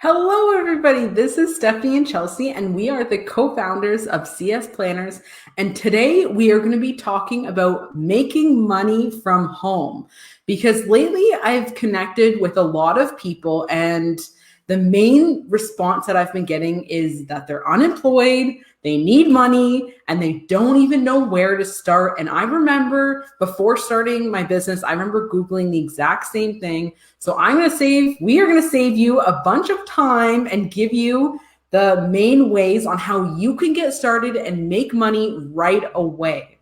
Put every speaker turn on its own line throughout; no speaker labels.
Hello, everybody. This is Stephanie and Chelsea, and we are the co founders of CS Planners. And today we are going to be talking about making money from home because lately I've connected with a lot of people, and the main response that I've been getting is that they're unemployed, they need money, and they don't even know where to start. And I remember before starting my business, I remember Googling the exact same thing. So we are going to save you a bunch of time and give you the main ways on how you can get started and make money right away.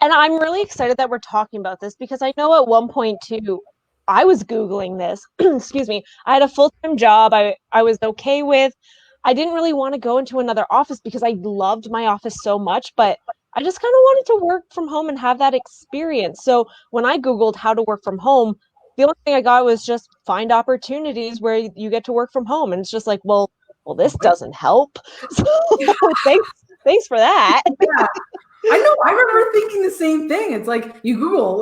And I'm really excited that we're talking about this because I know at one point too, I was Googling this. Excuse me. I had a full-time job I was okay with. I didn't really want to go into another office because I loved my office so much, but I just kind of wanted to work from home and have that experience. So when I Googled how to work from home, the only thing I got was just find opportunities where you get to work from home. And it's just like, well, this doesn't help. So thanks for that.
Yeah. I know. I remember thinking the same thing. It's like you Google,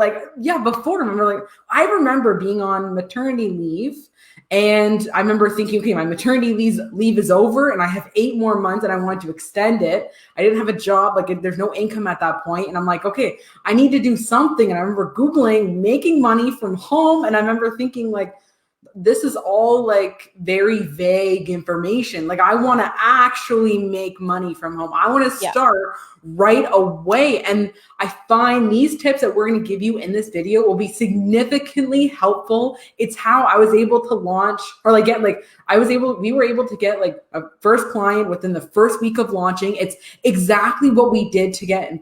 before, I remember being on maternity leave, and I remember thinking, okay, my maternity leave is over and I have 8 more months and I wanted to extend it. I didn't have a job, there's no income at that point. And I'm like, okay, I need to do something. And I remember Googling making money from home. And I remember thinking, this is all very vague information. I want to actually make money from home. I want to
Yeah.
start right away. And I find these tips that we're going to give you in this video will be significantly helpful. It's how I was able to launch we were able to get a first client within the first week of launching. It's exactly what we did to get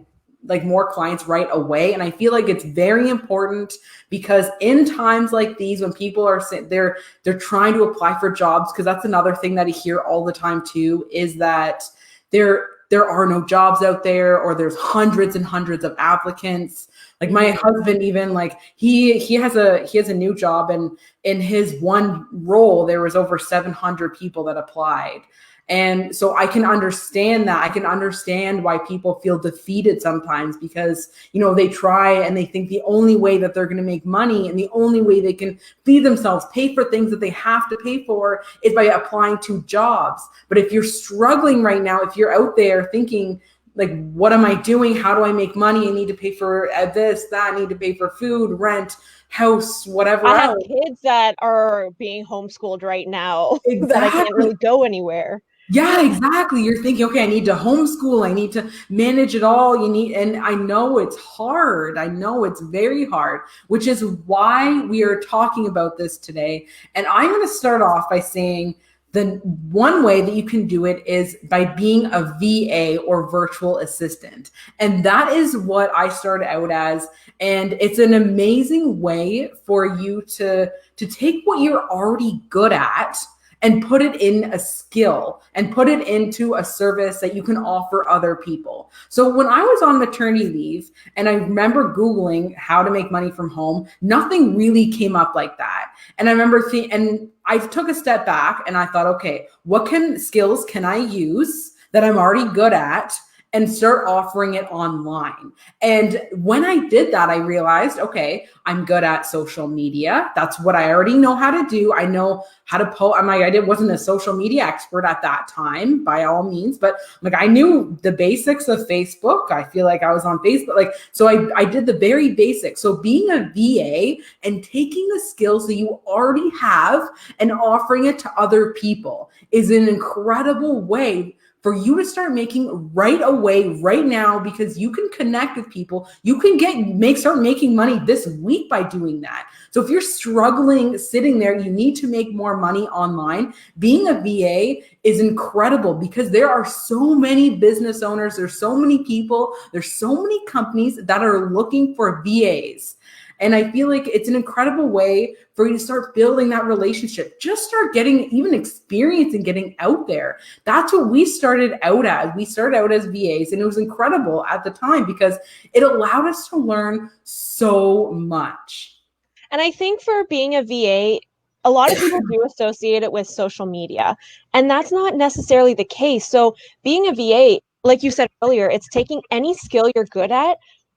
more clients right away. And I feel like it's very important because in times like these, when people are they're trying to apply for jobs, because that's another thing that I hear all the time too, is that there are no jobs out there, or there's hundreds and hundreds of applicants. Like my husband, even he has a new job, and in his one role there was over 700 people that applied. And so I can understand that. I can understand why people feel defeated sometimes because, they try and they think the only way that they're going to make money and the only way they can feed themselves, pay for things that they have to pay for, is by applying to jobs. But if you're struggling right now, if you're out there thinking, what am I doing? How do I make money? I need to pay for this, that, I need to pay for food, rent, house, whatever
I have
else.
kids that are being homeschooled right now that I can't
Exactly.
really go anywhere.
Yeah, exactly. You're thinking, okay, I need to homeschool. I need to manage it all. And I know it's hard. I know it's very hard, which is why we are talking about this today. And I'm going to start off by saying the one way that you can do it is by being a VA, or virtual assistant. And that is what I started out as. And it's an amazing way for you to take what you're already good at and put it in a skill and put it into a service that you can offer other people. So when I was on maternity leave and I remember Googling how to make money from home, nothing really came up like that. And I remember and I took a step back and I thought, okay, what skills can I use that I'm already good at and start offering it online? And when I did that, I realized, okay, I'm good at social media. That's what I already know how to do. I know how to post. Wasn't a social media expert at that time by all means, but I knew the basics of Facebook. I feel like I was on Facebook. So I did the very basics. So being a VA and taking the skills that you already have and offering it to other people is an incredible way for you to start making right away, right now, because you can connect with people. You can start making money this week by doing that. So if you're struggling sitting there, you need to make more money online. Being a VA is incredible because there are so many business owners. There's so many people. There's so many companies that are looking for VAs. And I feel like it's an incredible way for you to start building that relationship. Just start getting even experience and getting out there. That's what we started out as. We started out as VAs, and it was incredible at the time because it allowed us to learn so much.
And I think for being a VA, a lot of people do associate it with social media, and that's not necessarily the case. So being a VA, like you said earlier, it's taking any skill you're good at,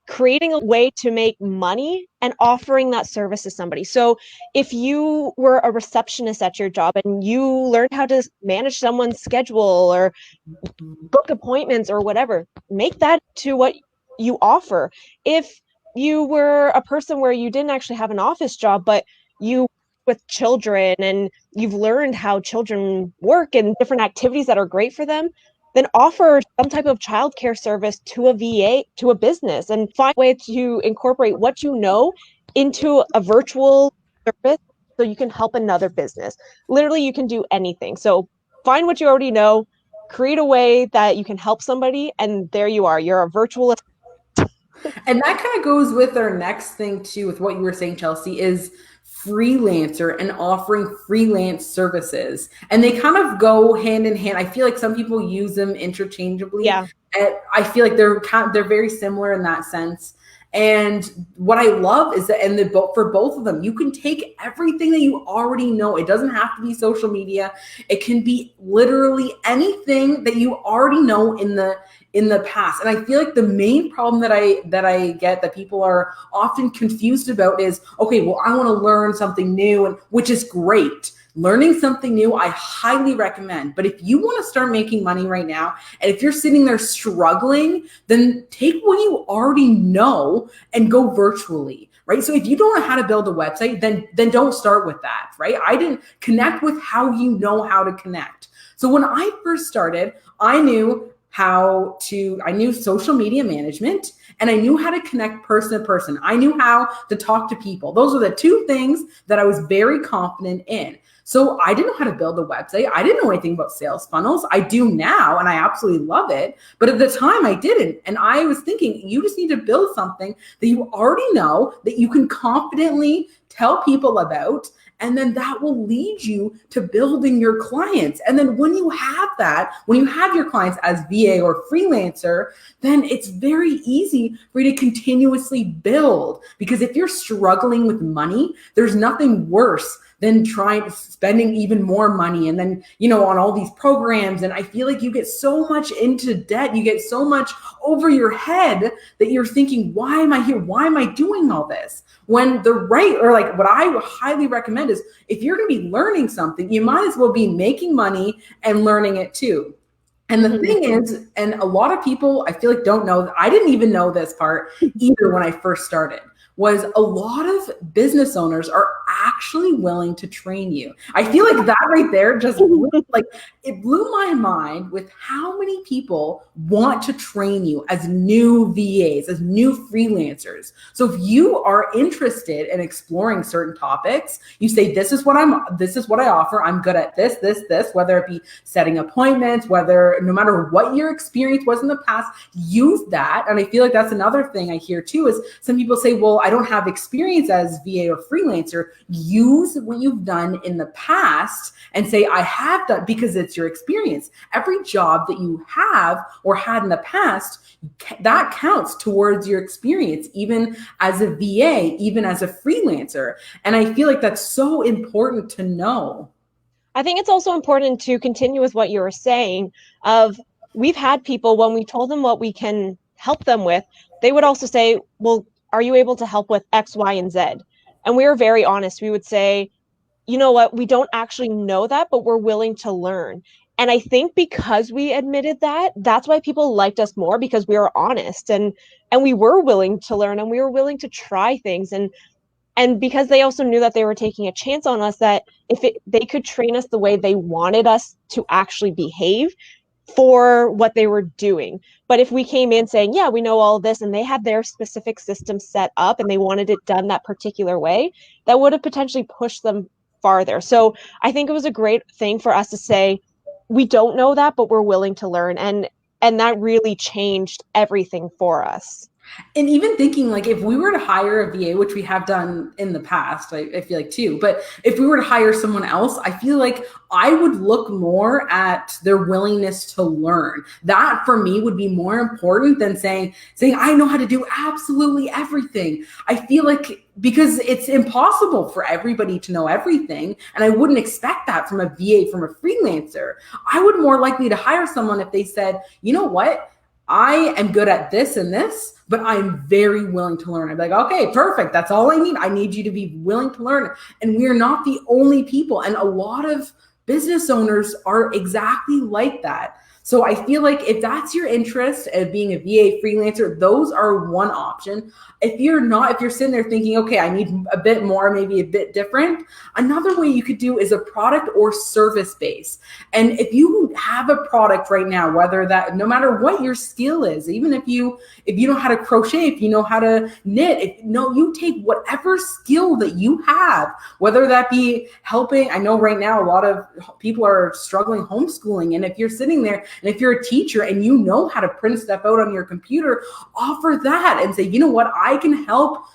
creating a way to make money and offering that service to somebody. So if you were a receptionist at your job and you learned how to manage someone's schedule or book appointments or whatever, make that to what you offer. If you were a person where you didn't actually have an office job, but you with children and you've learned how children work and different activities that are great for them, then offer some type of childcare service to a VA, to a business, and find a way to incorporate what you know into a virtual service so you can help another business. Literally, you can do anything. So find what you already know, create a way that you can help somebody, and there you are. You're a virtual.
And that kind of goes with our next thing too, with what you were saying, Chelsea, is freelancer and offering freelance services. And they kind of go hand in hand. I feel like some people use them interchangeably.
Yeah.
And I feel like they're very similar in that sense. And what I love is that, for both of them, you can take everything that you already know. It doesn't have to be social media. It can be literally anything that you already know in the past. And I feel like the main problem that I get that people are often confused about is, okay, well, I want to learn something new, and which is great. Learning something new, I highly recommend. But if you want to start making money right now, and if you're sitting there struggling, then take what you already know and go virtually, right? So if you don't know how to build a website, then don't start with that, right? I didn't connect with how you know how to connect. So when I first started, I knew social media management, and I knew how to connect person to person. I knew how to talk to people. Those are the two things that I was very confident in. So I didn't know how to build a website. I didn't know anything about sales funnels. I do now, and I absolutely love it. But at the time I didn't. And I was thinking, you just need to build something that you already know, that you can confidently tell people about. And then that will lead you to building your clients. And then when you have your clients as VA or freelancer, then it's very easy for you to continuously build. Because if you're struggling with money, there's nothing worse than spending even more money and then, on all these programs. And I feel like you get so much into debt, you get so much over your head that you're thinking, why am I here? Why am I doing all this? When what I highly recommend is, if you're going to be learning something, you might as well be making money and learning it too. And the thing is, and a lot of people, I feel like, don't know, I didn't even know this part either when I first started, was a lot of business owners are actually willing to train you. I feel like that right there it blew my mind with how many people want to train you as new VAs, as new freelancers. So if you are interested in exploring certain topics, you say, this is what I offer. I'm good at this, whether it be setting appointments, no matter what your experience was in the past, use that. And I feel like that's another thing I hear too, is some people say, well, I don't have experience as VA or freelancer. Use what you've done in the past and say, I have done, because it's your experience. Every job that you have or had in the past, that counts towards your experience, even as a VA, even as a freelancer. And I feel like that's so important to know.
I think it's also important to continue with what you were saying of, we've had people, when we told them what we can help them with, they would also say, well, are you able to help with X, Y, and Z? And we were very honest. We would say, you know what, we don't actually know that, but we're willing to learn. And I think because we admitted that, that's why people liked us more, because we were honest and we were willing to learn and we were willing to try things. And because they also knew that they were taking a chance on us, that they could train us the way they wanted us to actually behave for what they were doing. But if we came in saying, yeah, we know all of this, and they had their specific system set up and they wanted it done that particular way, that would have potentially pushed them farther. So I think it was a great thing for us to say, we don't know that, but we're willing to learn. And that really changed everything for us.
And even thinking, like, if we were to hire a VA, which we have done in the past, I feel like too, but if we were to hire someone else, I feel like I would look more at their willingness to learn. That for me would be more important than saying, I know how to do absolutely everything. I feel like, because it's impossible for everybody to know everything. And I wouldn't expect that from a VA, from a freelancer. I would more likely to hire someone if they said, you know what? I am good at this and this, but I'm very willing to learn. I'm like, okay, perfect. That's all I need. I need you to be willing to learn. And we are not the only people. And a lot of business owners are exactly like that. So I feel like if that's your interest of being a VA freelancer, those are one option. If you're not, if you're sitting there thinking, okay, I need a bit more, maybe a bit different, another way you could do is a product or service base. And if you have a product right now, whether that, no matter what your skill is, even if you know how to crochet, if you know how to knit, you take whatever skill that you have, whether that be helping. I know right now a lot of people are struggling homeschooling. And if you're sitting there and if you're a teacher and you know how to print stuff out on your computer, offer that and say, you know what, I can help,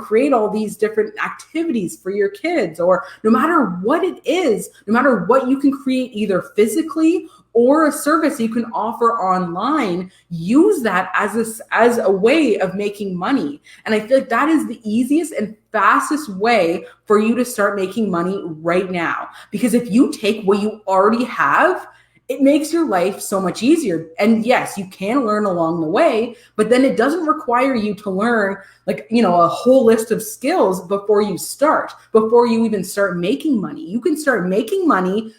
create all these different activities for your kids. Or no matter what it is, no matter what you can create either physically or a service you can offer online, use that as a way of making money. And I feel like that is the easiest and fastest way for you to start making money right now. Because if you take what you already have, it makes your life so much easier. And yes, you can learn along the way, but then it doesn't require you to learn a whole list of skills before you even start making money. You can start making money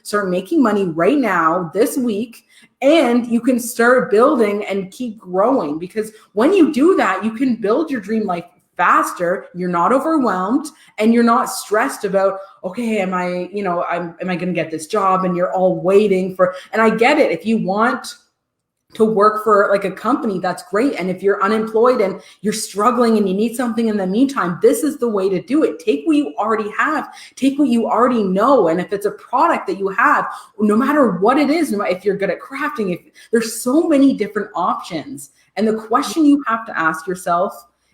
right now, this week, and you can start building and keep growing. Because when you do that, you can build your dream life faster. You're not overwhelmed and you're not stressed about, okay, am I going to get this job? And you're all waiting for, and I get it. If you want to work for like a company, that's great. And if you're unemployed and you're struggling and you need something in the meantime, this is the way to do it. Take what you already have, take what you already know. And if it's a product that you have, no matter what it is, no matter if you're good at crafting, there's so many different options. And the question you have to ask yourself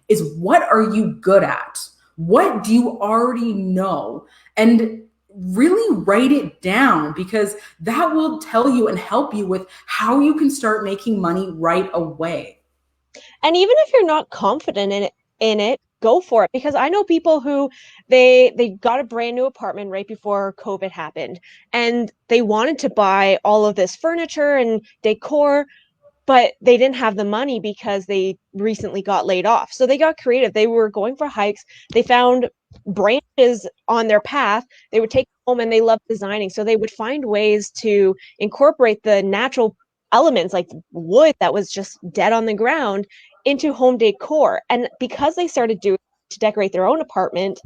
is, what are you good at? What do you already know? And really write it down, because that will tell you and help you with how you can start making money right away.
And even if you're not confident in it, go for it. Because I know people who they got a brand new apartment right before COVID happened, and they wanted to buy all of this furniture and decor, but they didn't have the money because they recently got laid off. So they got creative. They were going for hikes. They found branches on their path. They would take home, and they loved designing. So they would find ways to incorporate the natural elements like wood that was just dead on the ground into home decor. And because they started doing to decorate their own apartment,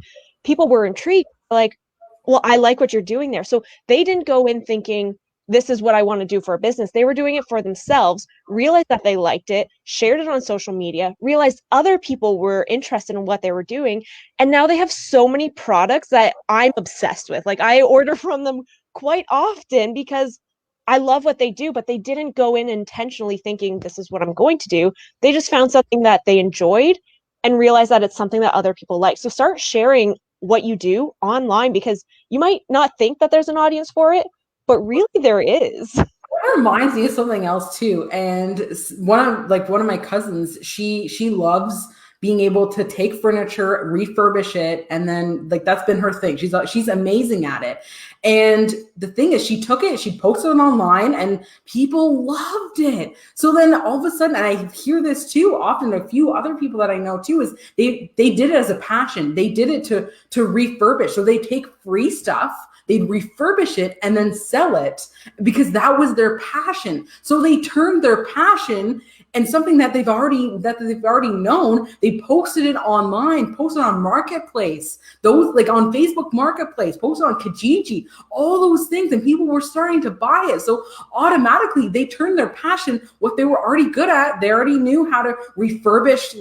people were intrigued, like, well, I like what you're doing there. So they didn't go in thinking, this is what I want to do for a business. They were doing it for themselves, realized that they liked it, shared it on social media, realized other people were interested in what they were doing. And now they have so many products that I'm obsessed with. Like, I order from them quite often because I love what they do, but they didn't go in intentionally thinking this is what I'm going to do. They just found something that they enjoyed and realized that it's something that other people like. So start sharing what you do online, because you might not think that there's an audience for it, but really there is.
It reminds me of something else too. And one of my cousins, she loves being able to take furniture, refurbish it, and then that's been her thing. She's amazing at it. And the thing is, she took it, she posted it online, and people loved it. So then all of a sudden, and I hear this too often, a few other people that I know too, is they did it as a passion. They did it to refurbish. So they take free stuff, they'd refurbish it and then sell it, because that was their passion. So they turned their passion and something that they've already known, they posted it online, posted on Marketplace, those like on Facebook Marketplace, posted on Kijiji, all those things, and people were starting to buy it. So automatically they turned their passion, what they were already good at. They already knew how to refurbish,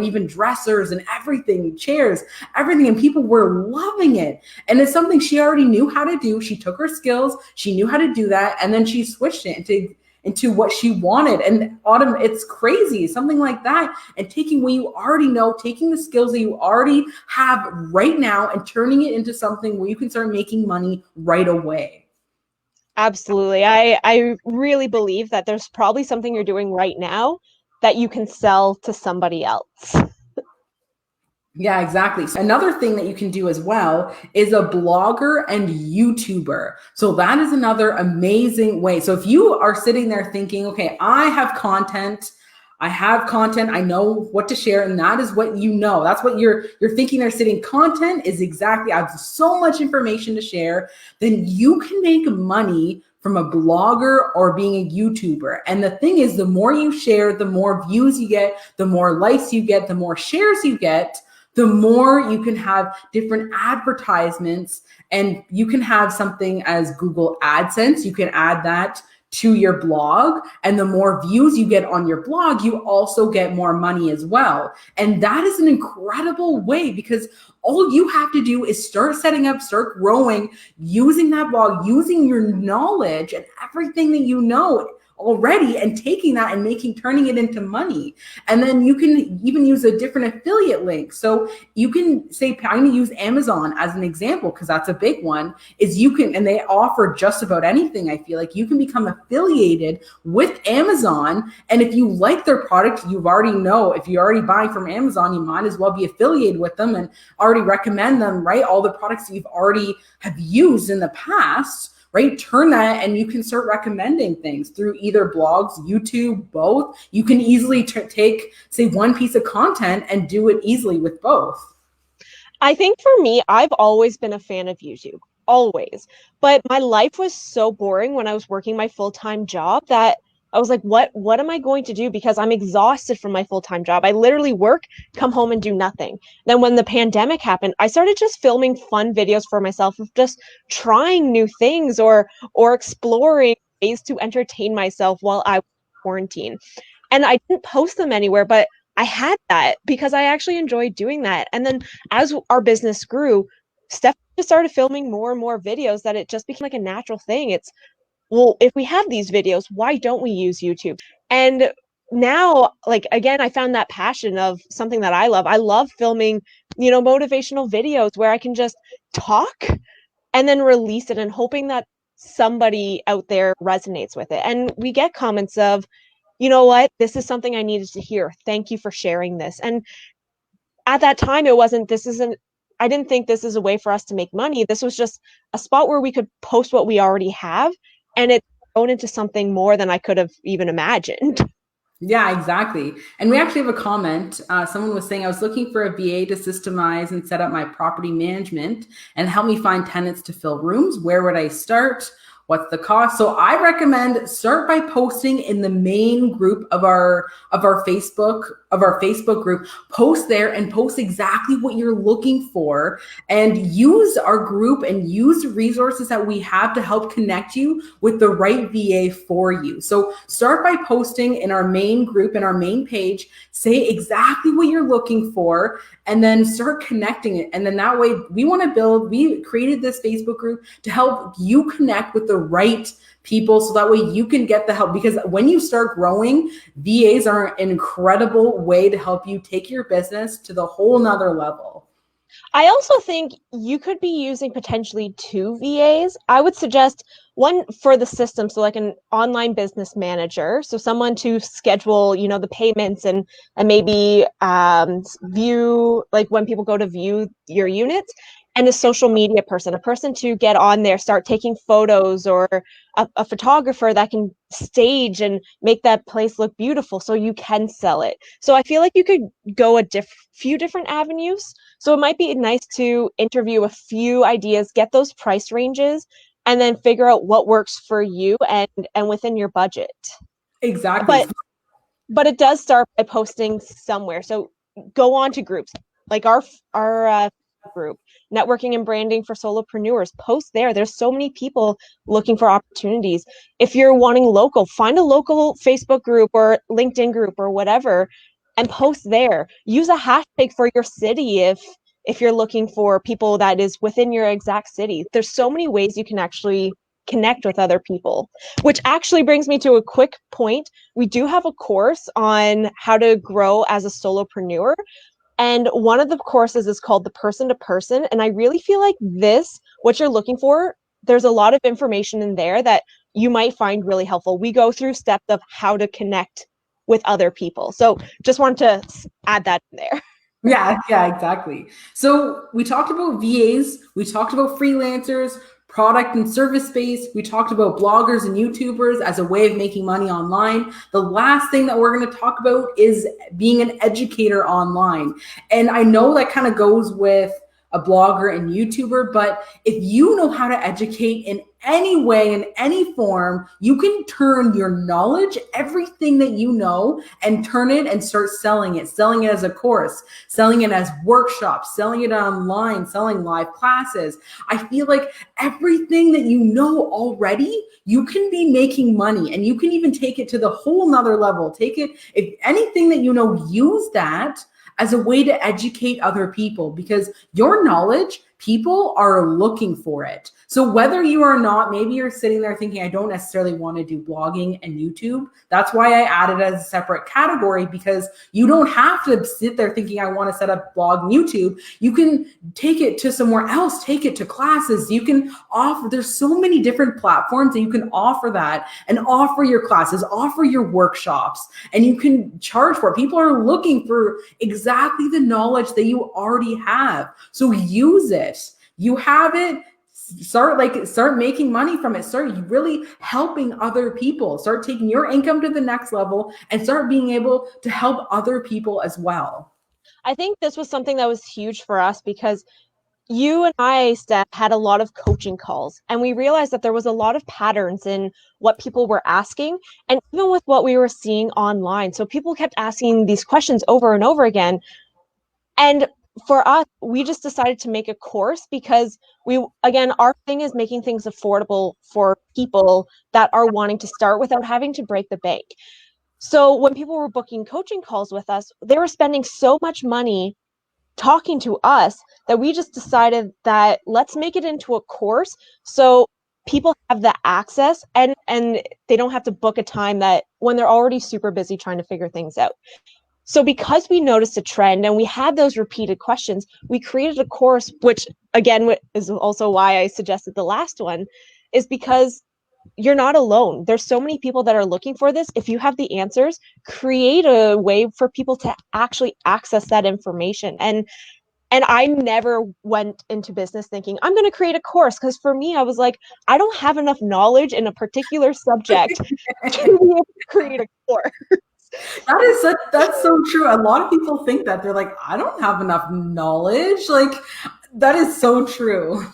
even dressers and everything, chairs, everything, and people were loving it. And it's something she already knew how to do. She took her skills, she knew how to do that, and then she switched it into what she wanted. And it's crazy, something like that. And taking what you already know, taking the skills that you already have right now and turning it into something where you can start making money right away.
Absolutely. I really believe that there's probably something you're doing right now that you can sell to somebody else.
Yeah, exactly. So another thing that you can do as well is a blogger and YouTuber. So that is another amazing way. So if you are sitting there thinking, okay, I have content, I have content. I know what to share. And that is what you know. That's what you're thinking they're sitting. Content is exactly, I have so much information to share. Then you can make money from a blogger or being a YouTuber. And the thing is, the more you share, the more views you get, the more likes you get, the more shares you get, the more you can have different advertisements, and you can have something as Google AdSense. You can add that to your blog, and the more views you get on your blog, you also get more money as well. And that is an incredible way, because all you have to do is start setting up, start growing, using that blog, using your knowledge and everything that you know already, and taking that and turning it into money. And then you can even use a different affiliate link. So you can say, I'm going to use Amazon as an example, because that's a big one, is you can, and they offer just about anything. I feel like you can become affiliated with Amazon. And if you like their product, you already know, if you're already buying from Amazon, you might as well be affiliated with them and already recommend them, right? All the products that you've already have used in the past, right? Turn that, and you can start recommending things through either blogs, YouTube, both. You can easily take, say, one piece of content and do it easily with both.
I think for me, I've always been a fan of YouTube, always. But my life was so boring when I was working my full-time job that I was like, what am I going to do? Because I'm exhausted from my full-time job. I literally work, come home and do nothing. Then when the pandemic happened, I started just filming fun videos for myself of just trying new things or exploring ways to entertain myself while I was quarantine. And I didn't post them anywhere, but I had that because I actually enjoyed doing that. And then as our business grew, Steph just started filming more and more videos, that it just became like a natural thing. It's, well, if we have these videos, why don't we use YouTube? And now, like, again, I found that passion of something that I love. I love filming, motivational videos where I can just talk and then release it, and hoping that somebody out there resonates with it. And we get comments of, you know what, this is something I needed to hear. Thank you for sharing this. And at that time, I didn't think this is a way for us to make money. This was just a spot where we could post what we already have, and it's grown into something more than I could have even imagined.
Yeah, exactly. And we actually have a comment. Someone was saying, I was looking for a VA to systemize and set up my property management and help me find tenants to fill rooms. Where would I start? What's the cost? So I recommend start by posting in the main group of our Facebook group. Post there and post exactly what you're looking for, and use our group and use the resources that we have to help connect you with the right VA for you. So start by posting in our main group, in our main page, say exactly what you're looking for, and then start connecting it. And then that way we created this Facebook group to help you connect with the right people, so that way you can get the help. Because when you start growing, VAs are an incredible way to help you take your business to the whole nother level.
I also think you could be using potentially two VAs. I would suggest one for the system, so like an online business manager, so someone to schedule, the payments and maybe view, like when people go to view your units, and a social media person, a person to get on there, start taking photos, or a photographer that can stage and make that place look beautiful so you can sell it. So I feel like you could go a few different avenues. So it might be nice to interview a few ideas, get those price ranges, and then figure out what works for you and within your budget.
Exactly.
But it does start by posting somewhere. So go on to groups like our group, networking and branding for solopreneurs. Post there. There's so many people looking for opportunities. If you're wanting local, find a local Facebook group or LinkedIn group or whatever, and post there. Use a hashtag for your city if you're looking for people that is within your exact city. There's so many ways you can actually connect with other people, which actually brings me to a quick point. We do have a course on how to grow as a solopreneur. And one of the courses is called the person to person. And I really feel like what you're looking for, there's a lot of information in there that you might find really helpful. We go through steps of how to connect with other people. So just wanted to add that in there.
Yeah, exactly. So we talked about VAs, we talked about freelancers, product and service space. We talked about bloggers and YouTubers as a way of making money online. The last thing that we're going to talk about is being an educator online. And I know that kind of goes with a blogger and YouTuber, but if you know how to educate in any way, in any form, you can turn your knowledge, everything that you know, and turn it and start selling it as a course, selling it as workshops, selling it online, selling live classes. I feel like everything that you know already, you can be making money, and you can even take it to the whole nother level. Take it, if anything that you know, use that as a way to educate other people, because your knowledge, people are looking for it. So whether you are not, maybe you're sitting there thinking, I don't necessarily want to do blogging and YouTube. That's why I added it as a separate category, because you don't have to sit there thinking, I want to set up blog and YouTube. You can take it to somewhere else, take it to classes. You can offer, there's so many different platforms that you can offer that and offer your classes, offer your workshops, and you can charge for it. People are looking for exactly the knowledge that you already have. So use it. You have it. Start making money from it. Start really helping other people. Start taking your income to the next level and start being able to help other people as well.
I think this was something that was huge for us because you and I, Steph, had a lot of coaching calls, and we realized that there was a lot of patterns in what people were asking, and even with what we were seeing online. So people kept asking these questions over and over again. And for us, we just decided to make a course because again, our thing is making things affordable for people that are wanting to start without having to break the bank. So when people were booking coaching calls with us, they were spending so much money talking to us that we just decided that let's make it into a course so people have the access and they don't have to book a time that when they're already super busy trying to figure things out. So because we noticed a trend and we had those repeated questions, we created a course, which again is also why I suggested the last one, is because you're not alone. There's so many people that are looking for this. If you have the answers, create a way for people to actually access that information. And I never went into business thinking I'm going to create a course, because for me, I was like, I don't have enough knowledge in a particular subject to be able to create a course.
That's so true. A lot of people think that. They're like, I don't have enough knowledge. Like, that is so true.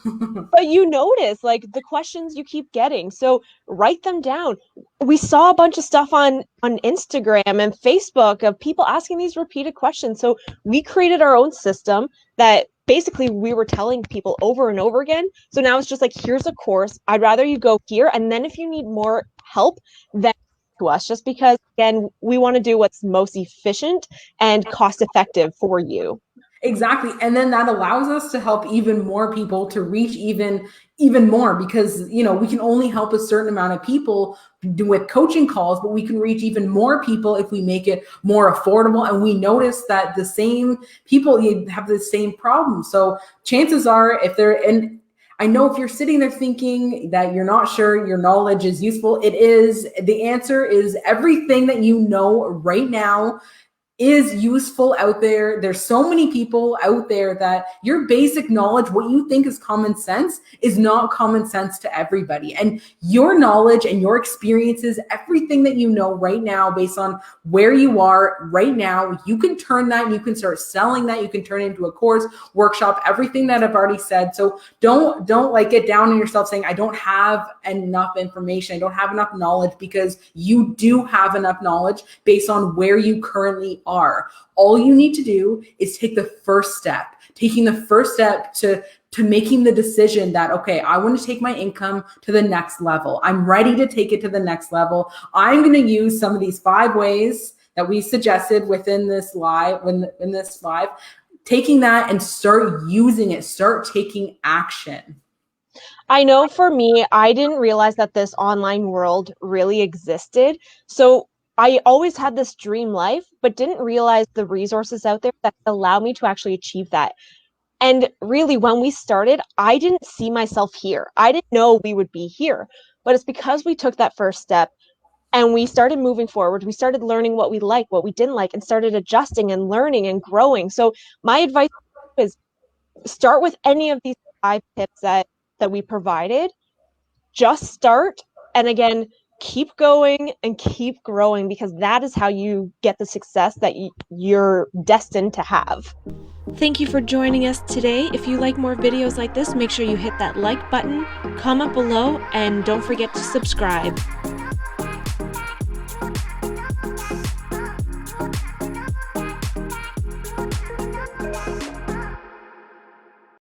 But you notice like the questions you keep getting. So write them down. We saw a bunch of stuff on Instagram and Facebook of people asking these repeated questions. So we created our own system that basically we were telling people over and over again. So now it's just like, here's a course. I'd rather you go here. And then if you need more help, then to us, just because again, we want to do what's most efficient and cost effective for you.
Exactly. And then that allows us to help even more people, to reach even more, because we can only help a certain amount of people with coaching calls, but we can reach even more people if we make it more affordable. And we notice that the same people have the same problem. So chances are, and I know if you're sitting there thinking that you're not sure your knowledge is useful, it is. The answer is everything that you know right now is useful out there. There's so many people out there that your basic knowledge, what you think is common sense, is not common sense to everybody. And your knowledge and your experiences, everything that you know right now, based on where you are right now, you can turn that and you can start selling that. You can turn it into a course, workshop, everything that I've already said. So don't like get down on yourself saying, I don't have enough information, I don't have enough knowledge, because you do have enough knowledge based on where you currently are. All you need to do is take the first step, taking the first step to making the decision that, okay, I want to take my income to the next level. I'm ready to take it to the next level. I'm going to use some of these 5 ways that we suggested within this live, taking that and start using it, start taking action.
I know for me, I didn't realize that this online world really existed. So I always had this dream life, but didn't realize the resources out there that allow me to actually achieve that. And really, when we started, I didn't see myself here. I didn't know we would be here, but it's because we took that first step and we started moving forward. We started learning what we like, what we didn't like, and started adjusting and learning and growing. So my advice is start with any of these 5 tips that that we provided, just start. And again, keep going and keep growing, because that is how you get the success that you're destined to have.
Thank you for joining us today. If you like more videos like this, make sure you hit that like button, comment below, and don't forget to subscribe.